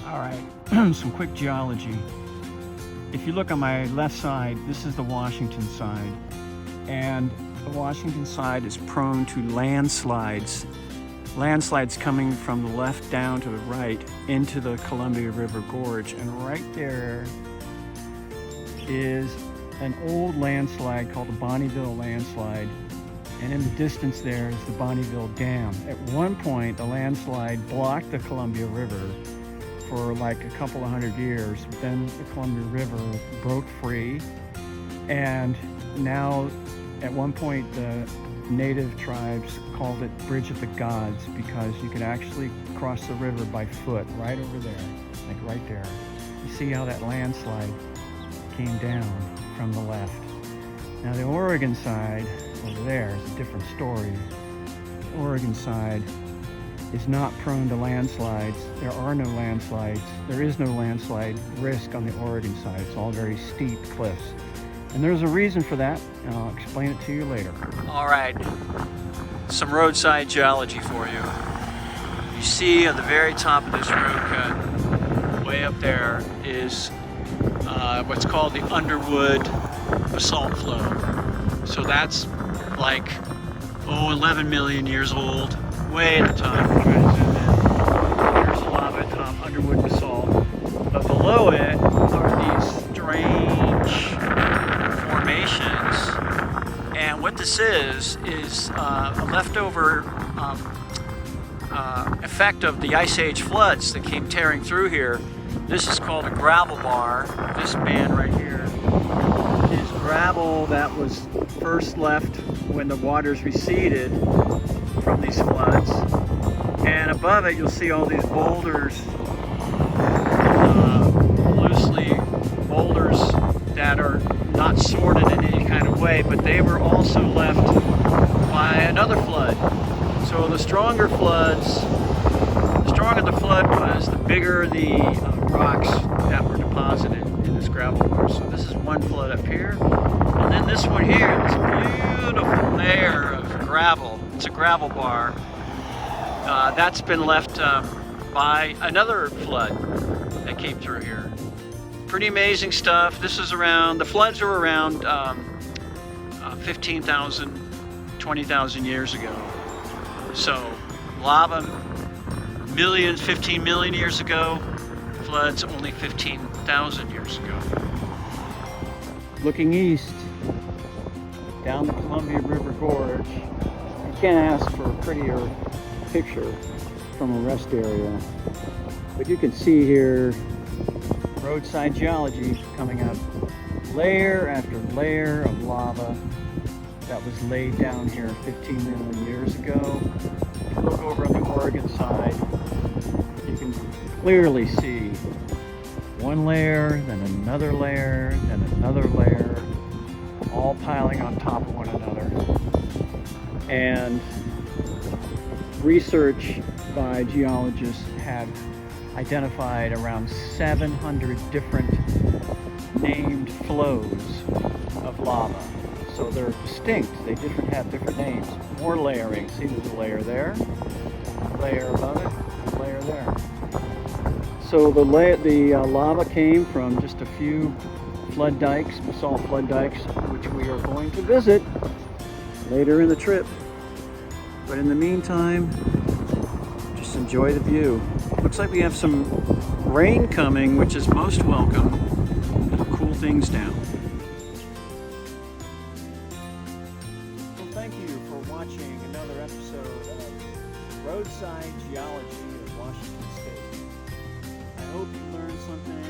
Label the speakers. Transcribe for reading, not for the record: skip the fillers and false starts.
Speaker 1: All right, some quick geology. If you look on my left side, this is the Washington side, and the Washington side is prone to landslides. Landslides coming from the left down to the right into the Columbia River Gorge, and right there is an old landslide called the Bonneville landslide, and in the distance there is the Bonneville Dam. At one point, the landslide blocked the Columbia River for like a couple of hundred years. But then the Columbia River broke free, and now at one point the native tribes called it Bridge of the Gods because you could actually cross the river by foot right over there, like right there. You see how that landslide came down from the left. Now the Oregon side over there is a different story. The Oregon side is not prone to landslides. There are no landslides. There is no landslide risk on the Oregon side. It's all very steep cliffs. And there's a reason for that, and I'll explain it to you later. All right, some roadside geology for you. You see at the very top of this road cut, way up there, is what's called the Underwood basalt flow. So that's like, 11 million years old. Way at the top, we'll try to zoom in. There's lava at the top, Underwood basalt. But below it are these strange formations. And what this is a leftover effect of the Ice Age floods that came tearing through here. This is called a gravel bar. This band right here is gravel that was first left when the waters receded from these floods, and above it you'll see all these boulders, boulders that are not sorted in any kind of way, but they were also left by another flood. So the stronger the flood was, the bigger the rocks that were deposited in this gravel bar. So this is one flood up here, and then this one here, this beautiful layer of gravel. It's a gravel bar that's been left by another flood that came through here. Pretty amazing stuff. This is around, the floods are around 15,000, 20,000 years ago. So lava, 15 million years ago. Floods only 15,000 years ago. Looking east, down the Columbia River Gorge, you can't ask for a prettier picture from a rest area. But you can see here roadside geology coming up, layer after layer of lava that was laid down here 15 million years ago. If you look over on the Oregon side, you can clearly see one layer, then another layer, then another layer, all piling on top of one another. And research by geologists have identified around 700 different named flows of lava. So they're distinct, they have different names. More layering, see there's a layer there, a layer above it, a layer there. So the lava came from just a few flood dikes, basalt flood dikes, which we are going to visit later in the trip. But in the meantime, just enjoy the view. Looks like we have some rain coming, which is most welcome. It'll cool things down. Well, thank you for watching another episode of Roadside Geology of Washington State. I hope you learned something